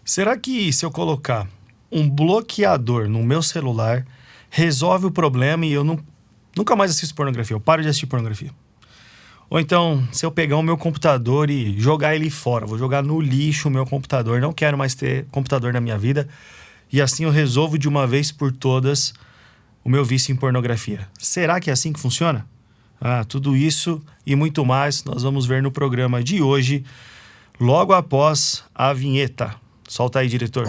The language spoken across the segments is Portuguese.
Será que se eu colocar um bloqueador no meu celular, resolve o problema e eu nunca mais assisto pornografia? Eu paro de assistir pornografia. Ou então, se eu pegar o meu computador e jogar ele fora, vou jogar no lixo o meu computador, não quero mais ter computador na minha vida, e assim eu resolvo de uma vez por todas o meu vício em pornografia. Será que é assim que funciona? Tudo isso e muito mais nós vamos ver no programa de hoje, logo após a vinheta. Solta aí, diretor.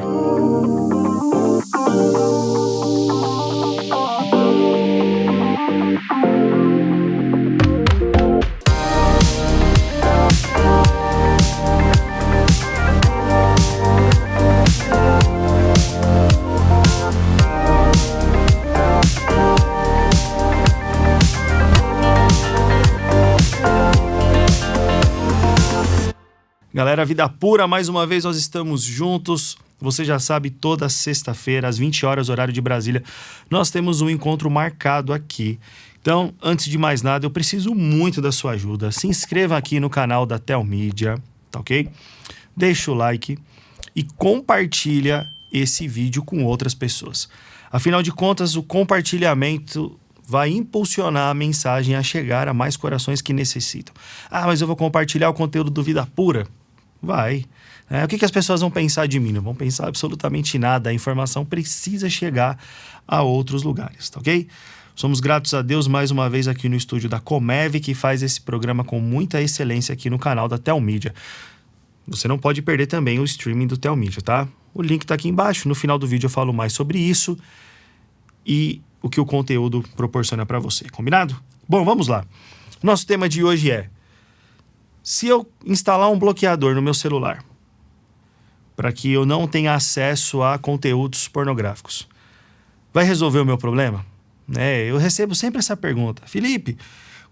Galera, vida pura, mais uma vez nós estamos juntos. Você já sabe, toda sexta-feira, às 20 horas, horário de Brasília, nós temos um encontro marcado aqui. Então, antes de mais nada, eu preciso muito da sua ajuda. Se inscreva aqui no canal da Telmídia, tá ok? Deixa o like e compartilha esse vídeo com outras pessoas. Afinal de contas, o compartilhamento vai impulsionar a mensagem a chegar a mais corações que necessitam. Mas eu vou compartilhar o conteúdo do Vida Pura? Vai. O que as pessoas vão pensar de mim? Não vão pensar absolutamente nada. A informação precisa chegar a outros lugares, tá ok? Somos gratos a Deus mais uma vez aqui no estúdio da Comev, que faz esse programa com muita excelência aqui no canal da Telmídia. Você não pode perder também o streaming do Telmídia, tá? O link tá aqui embaixo. No final do vídeo eu falo mais sobre isso e o que o conteúdo proporciona para você. Combinado? Bom, vamos lá. Nosso tema de hoje é: se eu instalar um bloqueador no meu celular para que eu não tenha acesso a conteúdos pornográficos, vai resolver o meu problema? Eu recebo sempre essa pergunta: Felipe,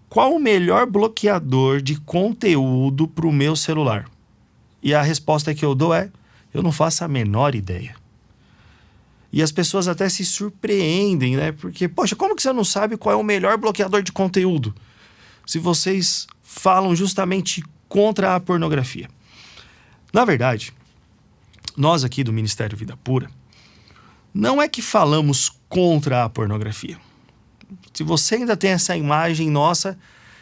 qual o melhor bloqueador de conteúdo para o meu celular? E a resposta que eu dou é: eu não faço a menor ideia. E as pessoas até se surpreendem, né? Porque, poxa, como que você não sabe qual é o melhor bloqueador de conteúdo? Se vocês falam justamente contra a pornografia. Na verdade, nós aqui do Ministério Vida Pura, não é que falamos contra a pornografia. Se você ainda tem essa imagem nossa,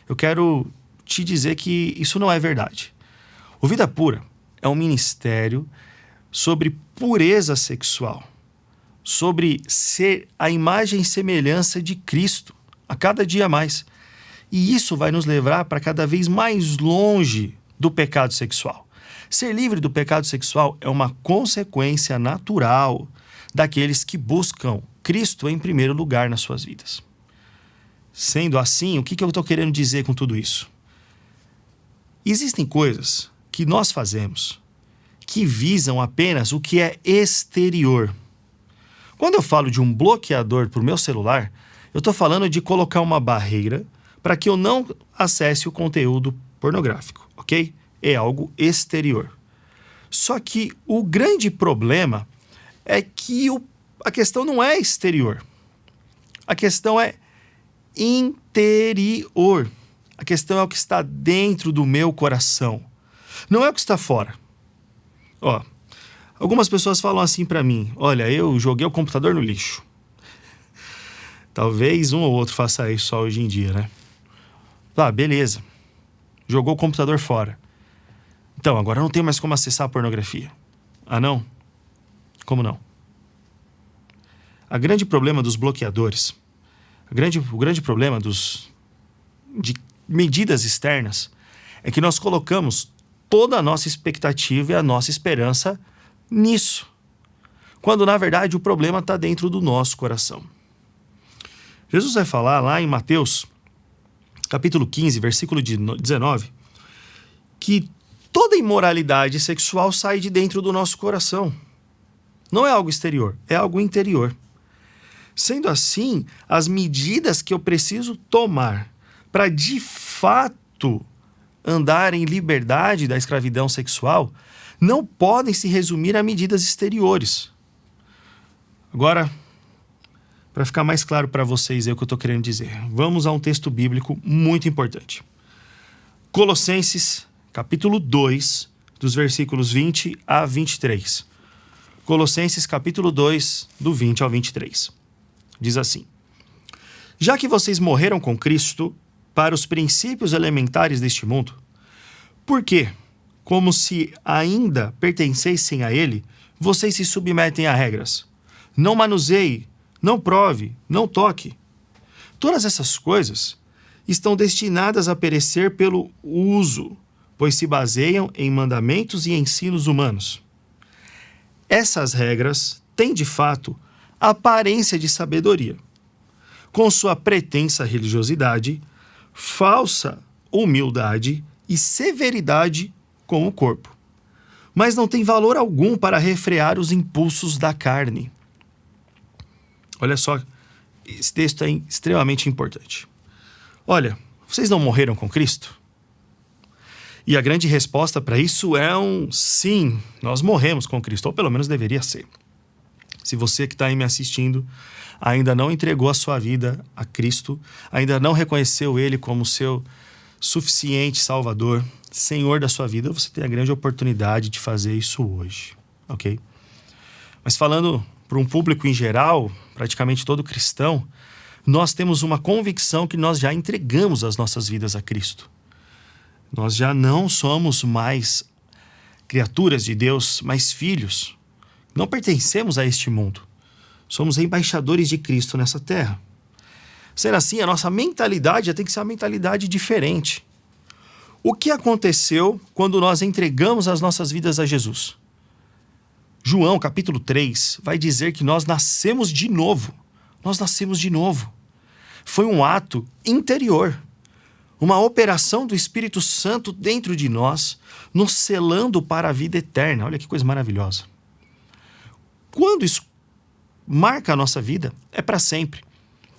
eu quero te dizer que isso não é verdade. O Vida Pura é um ministério sobre pureza sexual, sobre ser a imagem e semelhança de Cristo a cada dia mais. E isso vai nos levar para cada vez mais longe do pecado sexual. Ser livre do pecado sexual é uma consequência natural daqueles que buscam Cristo em primeiro lugar nas suas vidas. Sendo assim, o que eu estou querendo dizer com tudo isso? Existem coisas que nós fazemos que visam apenas o que é exterior. Quando eu falo de um bloqueador para o meu celular, eu estou falando de colocar uma barreira para que eu não acesse o conteúdo pornográfico, ok? É algo exterior. Só que o grande problema é que a questão não é exterior. A questão é interior. A questão é o que está dentro do meu coração. Não é o que está fora. Algumas pessoas falam assim para mim: olha, eu joguei o computador no lixo. Talvez um ou outro faça isso só hoje em dia, né? Beleza. Jogou o computador fora. Então, agora não tem mais como acessar a pornografia. Não? Como não? O grande problema dos bloqueadores, o grande problema de medidas externas, é que nós colocamos toda a nossa expectativa e a nossa esperança nisso, quando na verdade o problema está dentro do nosso coração. Jesus vai falar lá em Mateus, capítulo 15, versículo 19, que toda imoralidade sexual sai de dentro do nosso coração. Não é algo exterior, é algo interior. Sendo assim, as medidas que eu preciso tomar para de fato andar em liberdade da escravidão sexual não podem se resumir a medidas exteriores. Agora, para ficar mais claro para vocês o que eu estou querendo dizer, vamos a um texto bíblico muito importante. Colossenses, capítulo 2, dos versículos 20 a 23. Colossenses capítulo 2, do 20 ao 23. Diz assim: já que vocês morreram com Cristo para os princípios elementares deste mundo, por quê? Como se ainda pertencessem a ele, vocês se submetem a regras. Não manuseie, não prove, não toque. Todas essas coisas estão destinadas a perecer pelo uso, pois se baseiam em mandamentos e ensinos humanos. Essas regras têm, de fato, a aparência de sabedoria, com sua pretensa religiosidade, falsa humildade e severidade com o corpo, mas não tem valor algum para refrear os impulsos da carne. Olha só, esse texto é extremamente importante. Olha, vocês não morreram com Cristo? E a grande resposta para isso é um sim, nós morremos com Cristo, ou pelo menos deveria ser. Se você que está aí me assistindo ainda não entregou a sua vida a Cristo, ainda não reconheceu Ele como seu suficiente Salvador, Senhor da sua vida, você tem a grande oportunidade de fazer isso hoje, ok? Mas falando para um público em geral, praticamente todo cristão, nós temos uma convicção que nós já entregamos as nossas vidas a Cristo. Nós já não somos mais criaturas de Deus, mas filhos. Não pertencemos a este mundo. Somos embaixadores de Cristo nessa terra. Sendo assim, a nossa mentalidade já tem que ser uma mentalidade diferente. O que aconteceu quando nós entregamos as nossas vidas a Jesus? João, capítulo 3, vai dizer que nós nascemos de novo. Nós nascemos de novo. Foi um ato interior. Uma operação do Espírito Santo dentro de nós, nos selando para a vida eterna. Olha que coisa maravilhosa. Quando isso marca a nossa vida, é para sempre.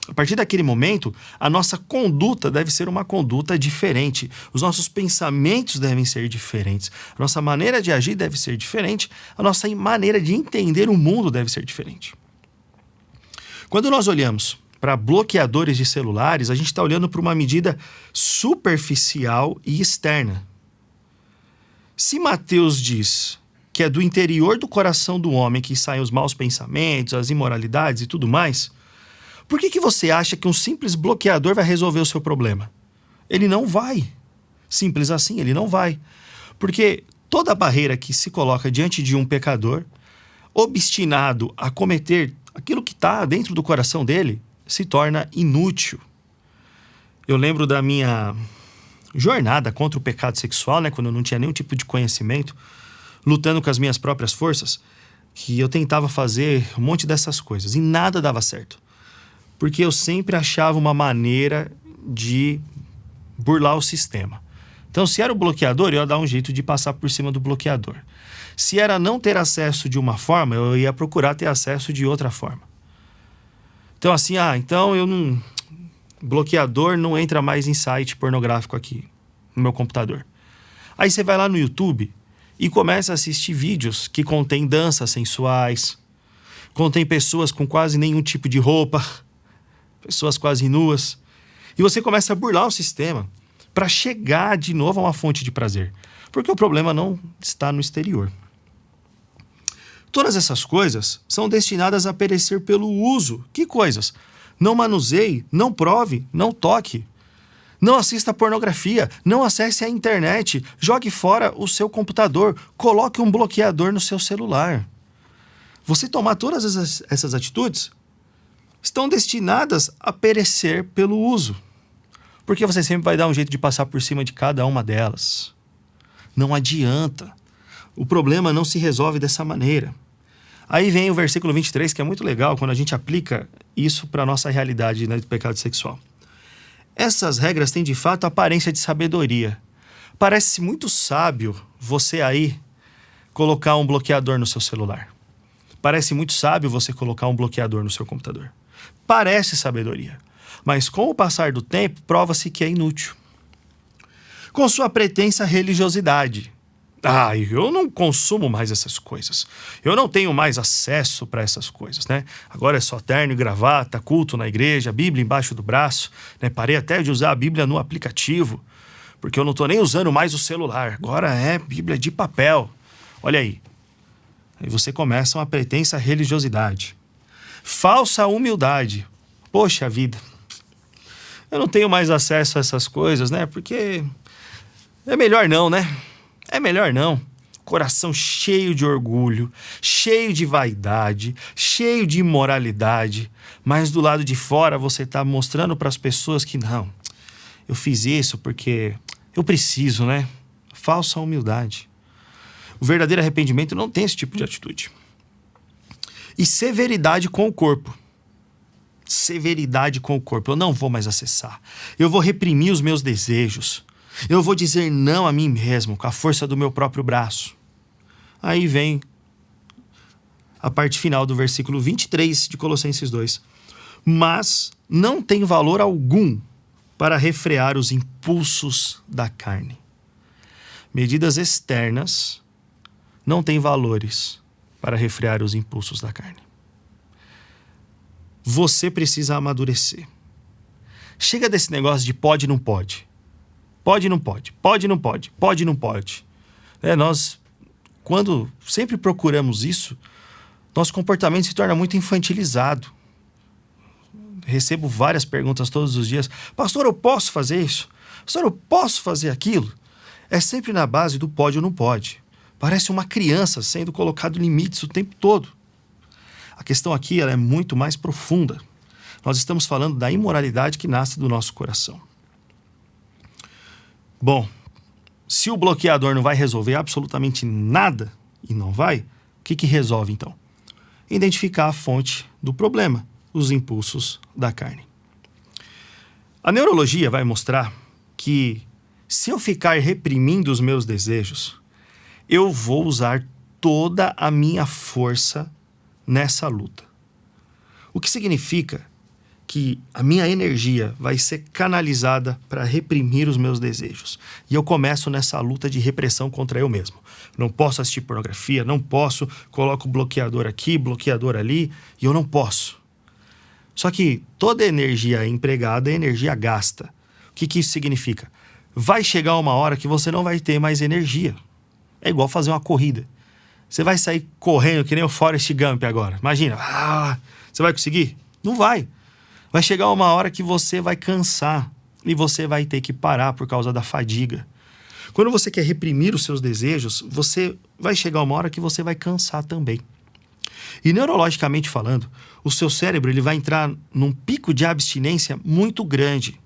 A partir daquele momento, a nossa conduta deve ser uma conduta diferente. Os nossos pensamentos devem ser diferentes. A nossa maneira de agir deve ser diferente. A nossa maneira de entender o mundo deve ser diferente. Quando nós olhamos para bloqueadores de celulares, a gente está olhando para uma medida superficial e externa. Se Mateus diz que é do interior do coração do homem que saem os maus pensamentos, as imoralidades e tudo mais, por que você acha que um simples bloqueador vai resolver o seu problema? Ele não vai. Simples assim, ele não vai. Porque toda barreira que se coloca diante de um pecador, obstinado a cometer aquilo que está dentro do coração dele, se torna inútil. Eu lembro da minha jornada contra o pecado sexual, né, quando eu não tinha nenhum tipo de conhecimento, lutando com as minhas próprias forças, que eu tentava fazer um monte dessas coisas e nada dava certo. Porque eu sempre achava uma maneira de burlar o sistema. Então, se era o bloqueador, eu ia dar um jeito de passar por cima do bloqueador. Se era não ter acesso de uma forma, eu ia procurar ter acesso de outra forma. Então, assim, então eu não... bloqueador não entra mais em site pornográfico aqui no meu computador. Aí você vai lá no YouTube e começa a assistir vídeos que contêm danças sensuais, contém pessoas com quase nenhum tipo de roupa, pessoas quase nuas. E você começa a burlar o sistema para chegar de novo a uma fonte de prazer. Porque o problema não está no exterior. Todas essas coisas são destinadas a perecer pelo uso. Que coisas? Não manuseie, não prove, não toque. Não assista pornografia, não acesse a internet, jogue fora o seu computador, coloque um bloqueador no seu celular. Você tomar todas essas atitudes estão destinadas a perecer pelo uso. Porque você sempre vai dar um jeito de passar por cima de cada uma delas. Não adianta. O problema não se resolve dessa maneira. Aí vem o versículo 23, que é muito legal quando a gente aplica isso para a nossa realidade, né, do pecado sexual. Essas regras têm de fato a aparência de sabedoria. Parece muito sábio você aí colocar um bloqueador no seu celular. Parece muito sábio você colocar um bloqueador no seu computador. Parece sabedoria. Mas com o passar do tempo, prova-se que é inútil. Com sua pretensa religiosidade. Eu não consumo mais essas coisas. Eu não tenho mais acesso para essas coisas, né? Agora é só terno e gravata, culto na igreja, Bíblia embaixo do braço, né? Parei até de usar a Bíblia no aplicativo, porque eu não estou nem usando mais o celular. Agora é Bíblia de papel. Olha aí. Aí você começa uma pretensa religiosidade. Falsa humildade. Poxa vida, eu não tenho mais acesso a essas coisas, né? Porque é melhor não, né? É melhor não. Coração cheio de orgulho, cheio de vaidade, cheio de imoralidade. Mas do lado de fora você está mostrando para as pessoas que não, eu fiz isso porque eu preciso, né? Falsa humildade. O verdadeiro arrependimento não tem esse tipo de atitude. E severidade com o corpo. Severidade com o corpo. Eu não vou mais acessar. Eu vou reprimir os meus desejos. Eu vou dizer não a mim mesmo com a força do meu próprio braço. Aí vem a parte final do versículo 23 de Colossenses 2. Mas não tem valor algum para refrear os impulsos da carne. Medidas externas não têm valores para refrear os impulsos da carne. Você precisa amadurecer. Chega desse negócio de pode, não pode. Pode, não pode. Pode, não pode. Pode, não pode. Nós, quando sempre procuramos isso, nosso comportamento se torna muito infantilizado. Recebo várias perguntas todos os dias. Pastor, eu posso fazer isso? Pastor, eu posso fazer aquilo? É sempre na base do pode ou não pode. Parece uma criança sendo colocado limites o tempo todo. A questão aqui ela é muito mais profunda. Nós estamos falando da imoralidade que nasce do nosso coração. Bom, se o bloqueador não vai resolver absolutamente nada, e não vai, o que resolve então? Identificar a fonte do problema, os impulsos da carne. A neurologia vai mostrar que se eu ficar reprimindo os meus desejos, eu vou usar toda a minha força nessa luta. O que significa que a minha energia vai ser canalizada para reprimir os meus desejos. E eu começo nessa luta de repressão contra eu mesmo. Não posso assistir pornografia, não posso, coloco bloqueador aqui, bloqueador ali, e eu não posso. Só que toda energia empregada é energia gasta. O que isso significa? Vai chegar uma hora que você não vai ter mais energia. É igual fazer uma corrida. Você vai sair correndo que nem o Forrest Gump agora. Imagina, você vai conseguir? Não vai. Vai chegar uma hora que você vai cansar e você vai ter que parar por causa da fadiga. Quando você quer reprimir os seus desejos, você vai chegar uma hora que você vai cansar também. E neurologicamente falando, o seu cérebro ele vai entrar num pico de abstinência muito grande.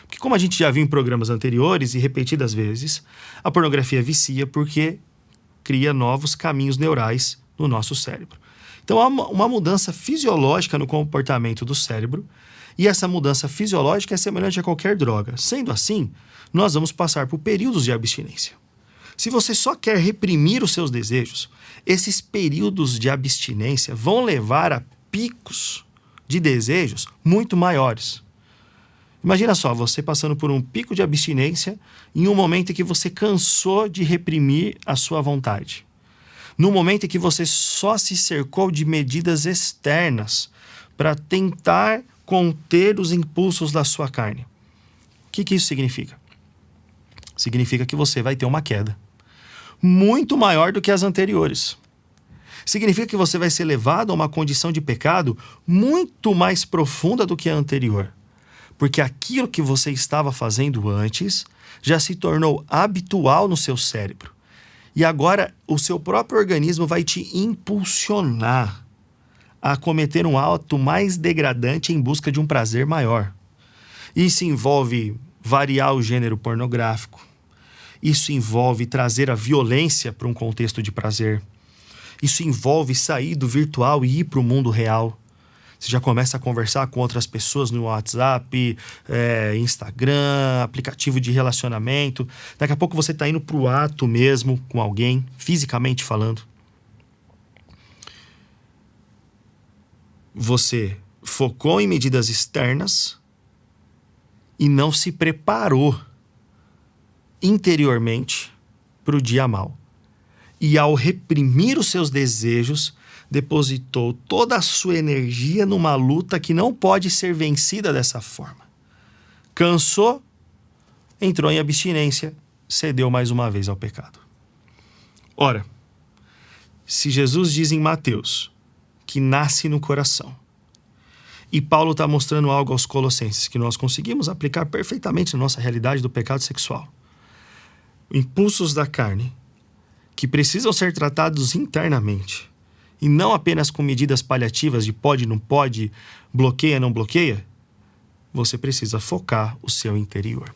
Porque como a gente já viu em programas anteriores e repetidas vezes, a pornografia vicia porque cria novos caminhos neurais no nosso cérebro. Então há uma mudança fisiológica no comportamento do cérebro e essa mudança fisiológica é semelhante a qualquer droga. Sendo assim, nós vamos passar por períodos de abstinência. Se você só quer reprimir os seus desejos, esses períodos de abstinência vão levar a picos de desejos muito maiores. Imagina só, você passando por um pico de abstinência em um momento em que você cansou de reprimir a sua vontade. No momento em que você só se cercou de medidas externas para tentar conter os impulsos da sua carne. O que isso significa? Significa que você vai ter uma queda muito maior do que as anteriores. Significa que você vai ser levado a uma condição de pecado muito mais profunda do que a anterior. Porque aquilo que você estava fazendo antes já se tornou habitual no seu cérebro. E agora o seu próprio organismo vai te impulsionar a cometer um ato mais degradante em busca de um prazer maior. Isso envolve variar o gênero pornográfico. Isso envolve trazer a violência para um contexto de prazer. Isso envolve sair do virtual e ir para o mundo real. Você já começa a conversar com outras pessoas no WhatsApp, Instagram, aplicativo de relacionamento. Daqui a pouco você está indo para o ato mesmo com alguém, fisicamente falando. Você focou em medidas externas e não se preparou interiormente para o dia mau. E ao reprimir os seus desejos, depositou toda a sua energia numa luta que não pode ser vencida dessa forma. Cansou, entrou em abstinência, cedeu mais uma vez ao pecado. Ora, se Jesus diz em Mateus que nasce no coração, e Paulo está mostrando algo aos Colossenses que nós conseguimos aplicar perfeitamente na nossa realidade do pecado sexual, impulsos da carne, que precisam ser tratados internamente, e não apenas com medidas paliativas de pode, não pode, bloqueia, não bloqueia, você precisa focar o seu interior.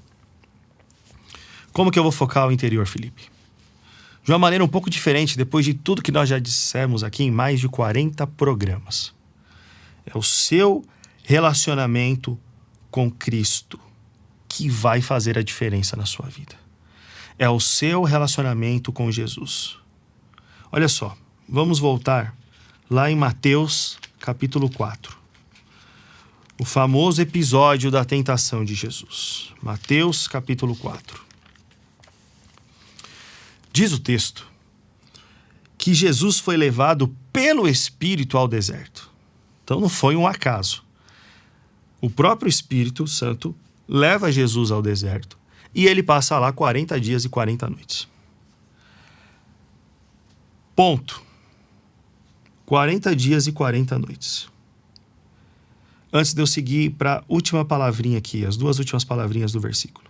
Como que eu vou focar o interior, Felipe? De uma maneira um pouco diferente, depois de tudo que nós já dissemos aqui em mais de 40 programas. É o seu relacionamento com Cristo que vai fazer a diferença na sua vida. É o seu relacionamento com Jesus. Olha só, vamos voltar lá em Mateus capítulo 4. O famoso episódio da tentação de Jesus. Mateus capítulo 4. Diz o texto que Jesus foi levado pelo Espírito ao deserto. Então não foi um acaso. O próprio Espírito Santo leva Jesus ao deserto e ele passa lá 40 dias e 40 noites. Ponto. 40 dias e 40 noites. Antes de eu seguir para a última palavrinha aqui, as duas últimas palavrinhas do versículo.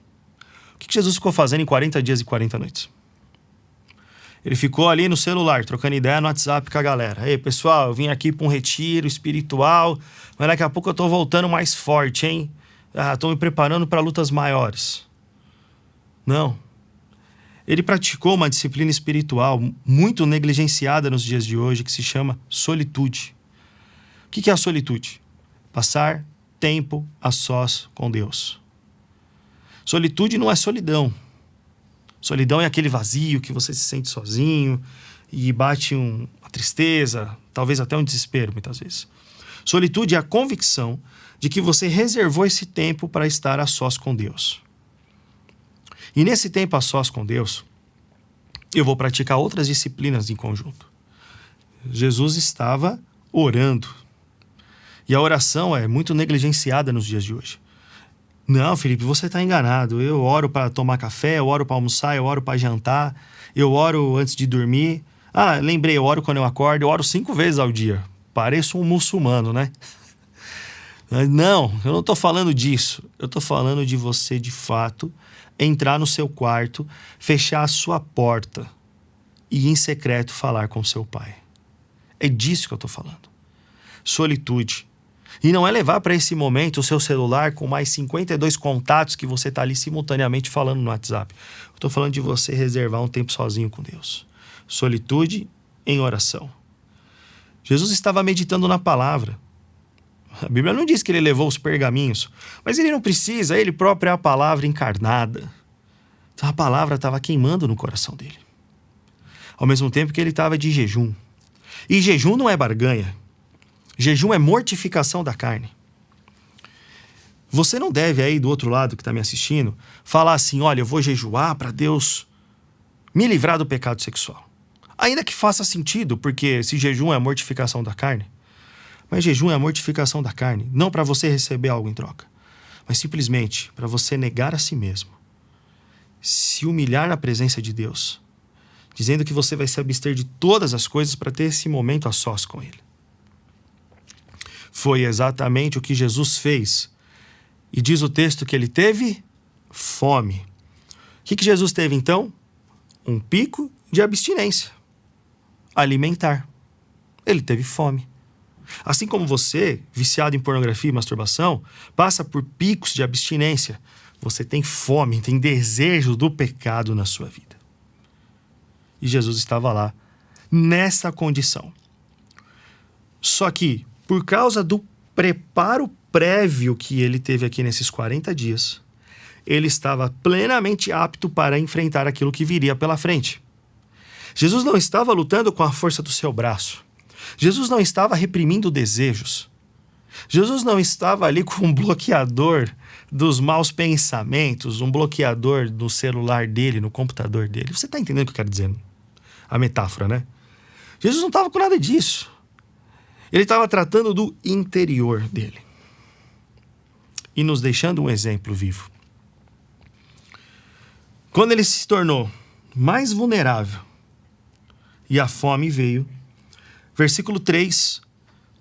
O que Jesus ficou fazendo em 40 dias e 40 noites? Ele ficou ali no celular, trocando ideia no WhatsApp com a galera. Ei, pessoal, eu vim aqui para um retiro espiritual, mas daqui a pouco eu tô voltando mais forte, hein? Tô me preparando para lutas maiores. Não. Ele praticou uma disciplina espiritual muito negligenciada nos dias de hoje, que se chama solitude. O que é a solitude? Passar tempo a sós com Deus. Solitude não é solidão. Solidão é aquele vazio que você se sente sozinho e bate uma tristeza, talvez até um desespero, muitas vezes. Solitude é a convicção de que você reservou esse tempo para estar a sós com Deus. E nesse tempo a sós com Deus, eu vou praticar outras disciplinas em conjunto. Jesus estava orando. E a oração é muito negligenciada nos dias de hoje. Não, Felipe, você está enganado. Eu oro para tomar café, eu oro para almoçar, eu oro para jantar, eu oro antes de dormir. Lembrei, eu oro quando eu acordo, eu oro 5 vezes ao dia. Pareço um muçulmano, né? Não, eu não estou falando disso. Eu estou falando de você, de fato, entrar no seu quarto, fechar a sua porta e, em secreto, falar com seu pai. É disso que eu estou falando. Solitude. E não é levar para esse momento o seu celular com mais 52 contatos que você está ali simultaneamente falando no WhatsApp. Eu estou falando de você reservar um tempo sozinho com Deus. Solitude em oração. Jesus estava meditando na palavra. A Bíblia não diz que ele levou os pergaminhos, mas ele não precisa, ele próprio é a palavra encarnada. Então a palavra estava queimando no coração dele. Ao mesmo tempo que ele estava de jejum. E jejum não é barganha. Jejum é mortificação da carne. Você não deve aí do outro lado que está me assistindo falar assim, olha, eu vou jejuar para Deus me livrar do pecado sexual. Ainda que faça sentido, porque se jejum é a mortificação da carne, mas jejum é a mortificação da carne, não para você receber algo em troca, mas simplesmente para você negar a si mesmo, se humilhar na presença de Deus, dizendo que você vai se abster de todas as coisas para ter esse momento a sós com Ele. Foi exatamente o que Jesus fez. E diz o texto que ele teve fome. O que Jesus teve então? Um pico de abstinência. Alimentar. Ele teve fome. Assim como você, viciado em pornografia e masturbação, passa por picos de abstinência. Você tem fome, tem desejo do pecado na sua vida. E Jesus estava lá, nessa condição. Só que, por causa do preparo prévio que ele teve aqui nesses 40 dias, ele estava plenamente apto para enfrentar aquilo que viria pela frente. Jesus não estava lutando com a força do seu braço. Jesus não estava reprimindo desejos. Jesus não estava ali com um bloqueador dos maus pensamentos, um bloqueador no celular dele, no computador dele. Você está entendendo o que eu quero dizer? A metáfora, né? Jesus não estava com nada disso. Ele estava tratando do interior dele. E nos deixando um exemplo vivo. Quando ele se tornou mais vulnerável e a fome veio, Versículo 3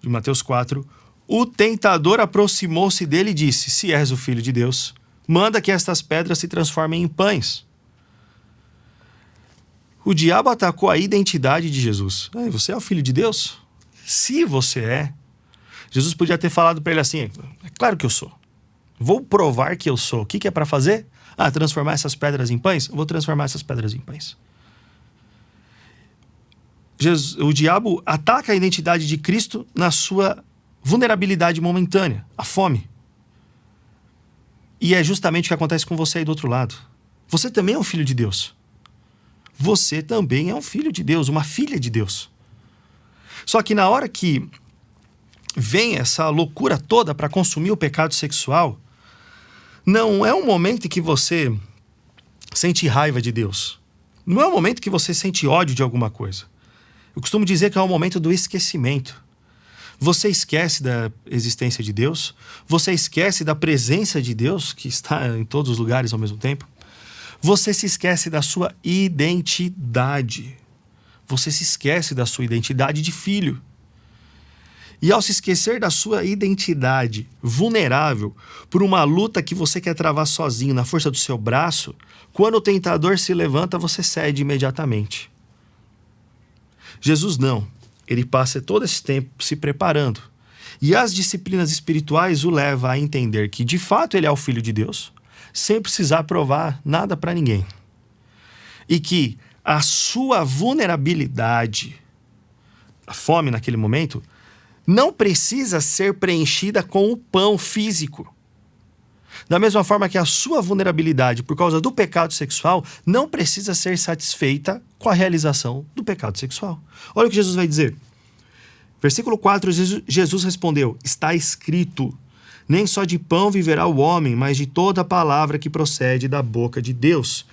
de Mateus 4. O tentador aproximou-se dele e disse: se és o Filho de Deus, manda que estas pedras se transformem em pães. O diabo atacou a identidade de Jesus. Você é o Filho de Deus? Se você é, Jesus podia ter falado para ele assim: é claro que eu sou. Vou provar que eu sou. O que é para fazer? Transformar essas pedras em pães? Vou transformar essas pedras em pães. O diabo ataca a identidade de Cristo na sua vulnerabilidade momentânea, a fome. E é justamente o que acontece com você aí do outro lado. Você também é um filho de Deus. Você também é um filho de Deus, uma filha de Deus. Só que na hora que vem essa loucura toda para consumir o pecado sexual, não é um momento em que você sente raiva de Deus. Não é um momento que você sente ódio de alguma coisa. Eu costumo dizer que é o momento do esquecimento. Você esquece da existência de Deus, você esquece da presença de Deus, que está em todos os lugares ao mesmo tempo. Você se esquece da sua identidade. Você se esquece da sua identidade de filho. E ao se esquecer da sua identidade vulnerável por uma luta que você quer travar sozinho na força do seu braço, quando o tentador se levanta, você cede imediatamente. Jesus não. Ele passa todo esse tempo se preparando. E as disciplinas espirituais o levam a entender que, de fato, ele é o Filho de Deus, sem precisar provar nada para ninguém. E que a sua vulnerabilidade, a fome naquele momento, não precisa ser preenchida com o pão físico. Da mesma forma que a sua vulnerabilidade por causa do pecado sexual não precisa ser satisfeita com a realização do pecado sexual. Olha o que Jesus vai dizer. Versículo 4, Jesus respondeu: está escrito, nem só de pão viverá o homem, mas de toda palavra que procede da boca de Deus.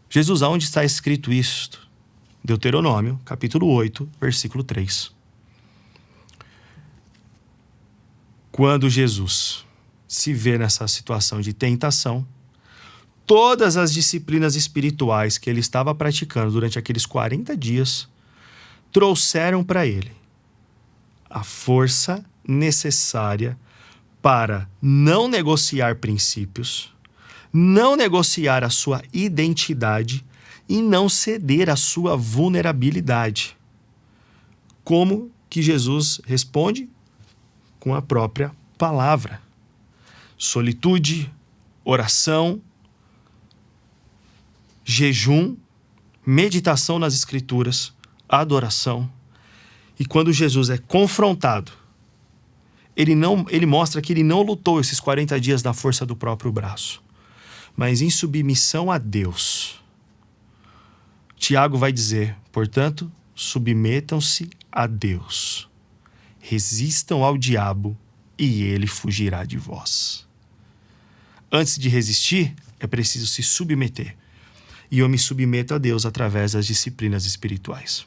Jesus, aonde está escrito isto? Deuteronômio, capítulo 8, versículo 3. Quando Jesus se vê nessa situação de tentação, todas as disciplinas espirituais que ele estava praticando durante aqueles 40 dias trouxeram para ele a força necessária para não negociar princípios, não negociar a sua identidade e não ceder à sua vulnerabilidade. Como que Jesus responde? Com a própria palavra. Solitude, oração, jejum, meditação nas Escrituras, adoração. E quando Jesus é confrontado, ele mostra que ele não lutou esses 40 dias na força do próprio braço, mas em submissão a Deus. Tiago vai dizer, portanto, submetam-se a Deus. Resistam ao diabo e ele fugirá de vós. Antes de resistir, é preciso se submeter. E eu me submeto a Deus através das disciplinas espirituais.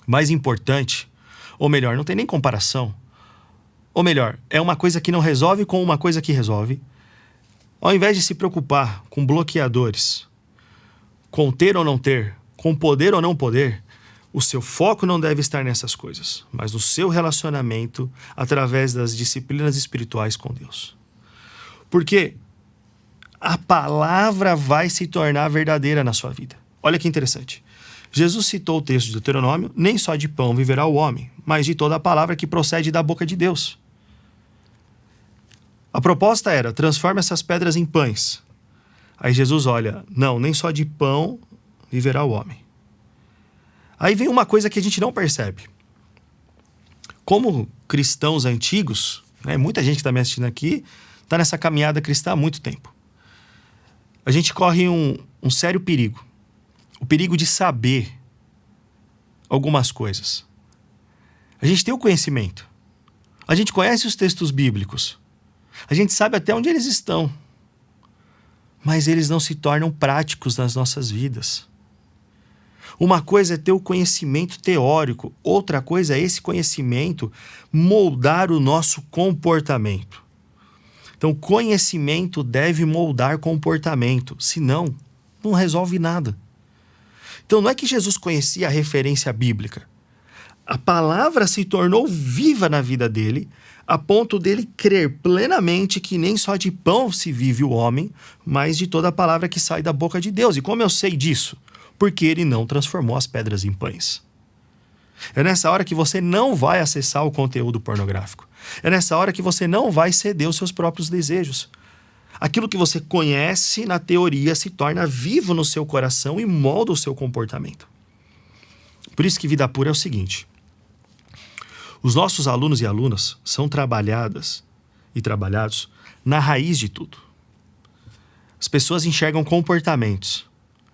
Mais importante, ou melhor, não tem nem comparação. Ou melhor, é uma coisa que não resolve com uma coisa que resolve. Ao invés de se preocupar com bloqueadores, com ter ou não ter, com poder ou não poder, o seu foco não deve estar nessas coisas, mas no seu relacionamento através das disciplinas espirituais com Deus. Porque a palavra vai se tornar verdadeira na sua vida. Olha que interessante. Jesus citou o texto de Deuteronômio: nem só de pão viverá o homem, mas de toda a palavra que procede da boca de Deus. A proposta era: transforma essas pedras em pães. Aí Jesus olha: não, nem só de pão viverá o homem. Aí vem uma coisa que a gente não percebe. Como cristãos antigos, muita gente que está me assistindo aqui está nessa caminhada cristã há muito tempo. A gente corre um sério perigo. O perigo de saber algumas coisas. A gente tem o conhecimento. A gente conhece os textos bíblicos. A gente sabe até onde eles estão. Mas eles não se tornam práticos nas nossas vidas. Uma coisa é ter o conhecimento teórico, outra coisa é esse conhecimento moldar o nosso comportamento. Então, conhecimento deve moldar comportamento, senão não resolve nada. Então, não é que Jesus conhecia a referência bíblica. A palavra se tornou viva na vida dele, a ponto dele crer plenamente que nem só de pão se vive o homem, mas de toda a palavra que sai da boca de Deus. E como eu sei disso? Porque ele não transformou as pedras em pães. É nessa hora que você não vai acessar o conteúdo pornográfico. É nessa hora que você não vai ceder os seus próprios desejos. Aquilo que você conhece na teoria se torna vivo no seu coração e molda o seu comportamento. Por isso que vida pura é o seguinte: os nossos alunos e alunas são trabalhados na raiz de tudo. As pessoas enxergam comportamentos.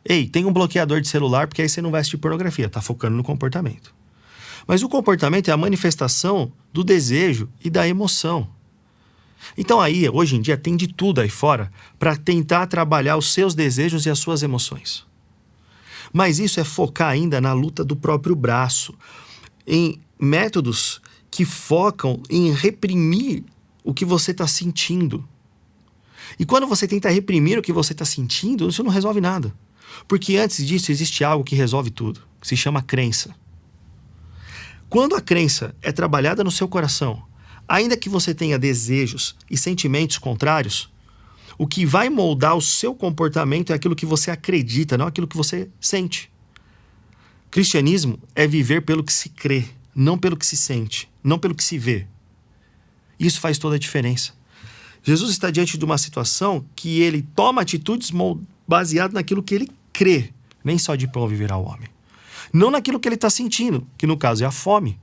Ei, tem um bloqueador de celular porque aí você não vai assistir pornografia, tá focando no comportamento. Mas o comportamento é a manifestação do desejo e da emoção. Então aí, hoje em dia, tem de tudo aí fora para tentar trabalhar os seus desejos e as suas emoções. Mas isso é focar ainda na luta do próprio braço, em métodos que focam em reprimir o que você está sentindo. E quando você tenta reprimir o que você está sentindo, isso não resolve nada. Porque antes disso existe algo que resolve tudo, que se chama crença. Quando a crença é trabalhada no seu coração, ainda que você tenha desejos e sentimentos contrários, o que vai moldar o seu comportamento é aquilo que você acredita, não aquilo que você sente. Cristianismo é viver pelo que se crê, não pelo que se sente, não pelo que se vê. Isso faz toda a diferença. Jesus está diante de uma situação que ele toma atitudes baseadas naquilo que ele crê. Nem só de pão viverá o homem. Não naquilo que ele está sentindo, que no caso é a fome.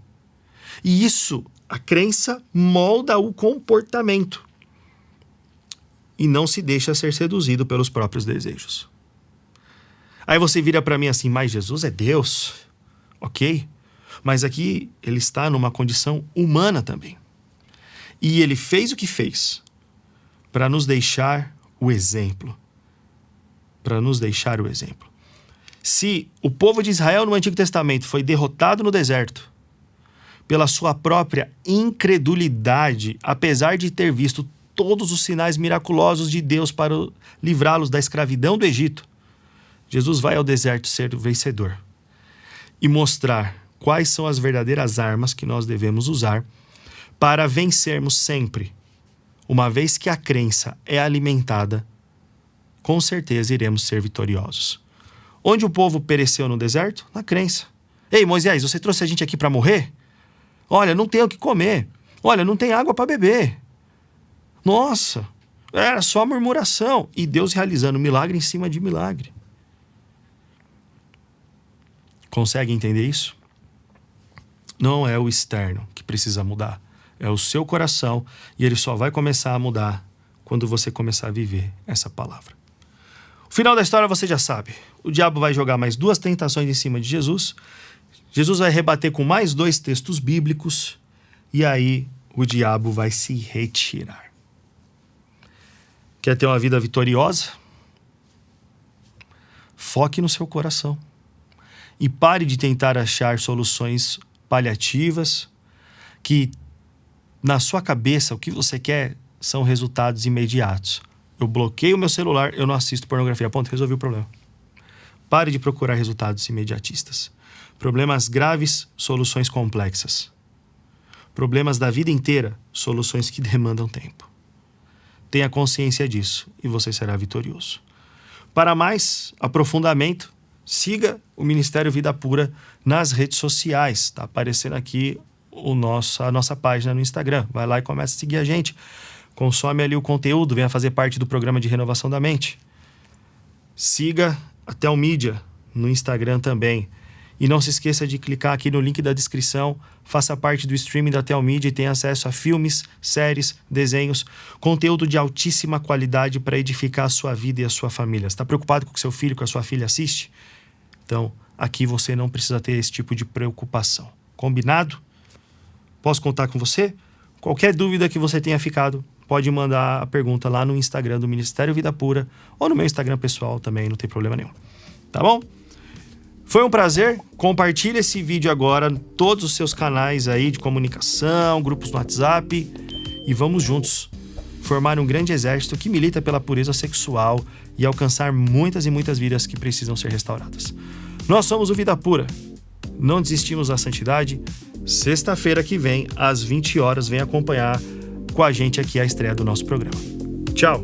E isso, a crença, molda o comportamento. E não se deixa ser seduzido pelos próprios desejos. Aí você vira para mim assim, mas Jesus é Deus, ok? Mas aqui ele está numa condição humana também. E ele fez o que fez para nos deixar o exemplo. Para nos deixar o exemplo. Se o povo de Israel no Antigo Testamento foi derrotado no deserto pela sua própria incredulidade, apesar de ter visto todos os sinais miraculosos de Deus para livrá-los da escravidão do Egito, Jesus vai ao deserto ser o vencedor e mostrar quais são as verdadeiras armas que nós devemos usar para vencermos sempre. Uma vez que a crença é alimentada, com certeza iremos ser vitoriosos. Onde o povo pereceu no deserto? Na crença. Ei, Moisés, você trouxe a gente aqui para morrer? Olha, não tem o que comer. Olha, não tem água para beber. Nossa, era só murmuração. E Deus realizando milagre em cima de milagre. Consegue entender isso? Não é o externo que precisa mudar. É o seu coração. E ele só vai começar a mudar quando você começar a viver essa palavra. O final da história você já sabe. O diabo vai jogar mais 2 tentações em cima de Jesus. Jesus vai rebater com mais 2 textos bíblicos. E aí o diabo vai se retirar. Quer ter uma vida vitoriosa? Foque no seu coração. E pare de tentar achar soluções paliativas que na sua cabeça o que você quer são resultados imediatos. Eu bloqueio o meu celular, eu não assisto pornografia. Ponto, resolvi o problema. Pare de procurar resultados imediatistas. Problemas graves, soluções complexas. Problemas da vida inteira, soluções que demandam tempo. Tenha consciência disso e você será vitorioso. Para mais aprofundamento, siga o Ministério Vida Pura nas redes sociais. Está aparecendo aqui a nossa página no Instagram. Vai lá e começa a seguir a gente. Consome ali o conteúdo, venha fazer parte do programa de renovação da mente. Siga a Telmídia no Instagram também. E não se esqueça de clicar aqui no link da descrição, faça parte do streaming da Telmídia e tenha acesso a filmes, séries, desenhos, conteúdo de altíssima qualidade para edificar a sua vida e a sua família. Você está preocupado com o que seu filho, com a sua filha assiste? Então, aqui você não precisa ter esse tipo de preocupação. Combinado? Posso contar com você? Qualquer dúvida que você tenha ficado, pode mandar a pergunta lá no Instagram do Ministério Vida Pura ou no meu Instagram pessoal também, não tem problema nenhum. Tá bom? Foi um prazer. Compartilhe esse vídeo agora em todos os seus canais aí de comunicação, grupos no WhatsApp e vamos juntos formar um grande exército que milita pela pureza sexual e alcançar muitas e muitas vidas que precisam ser restauradas. Nós somos o Vida Pura Não desistimos da santidade. Sexta-feira que vem, às 20 horas, vem acompanhar com a gente aqui a estreia do nosso programa. Tchau!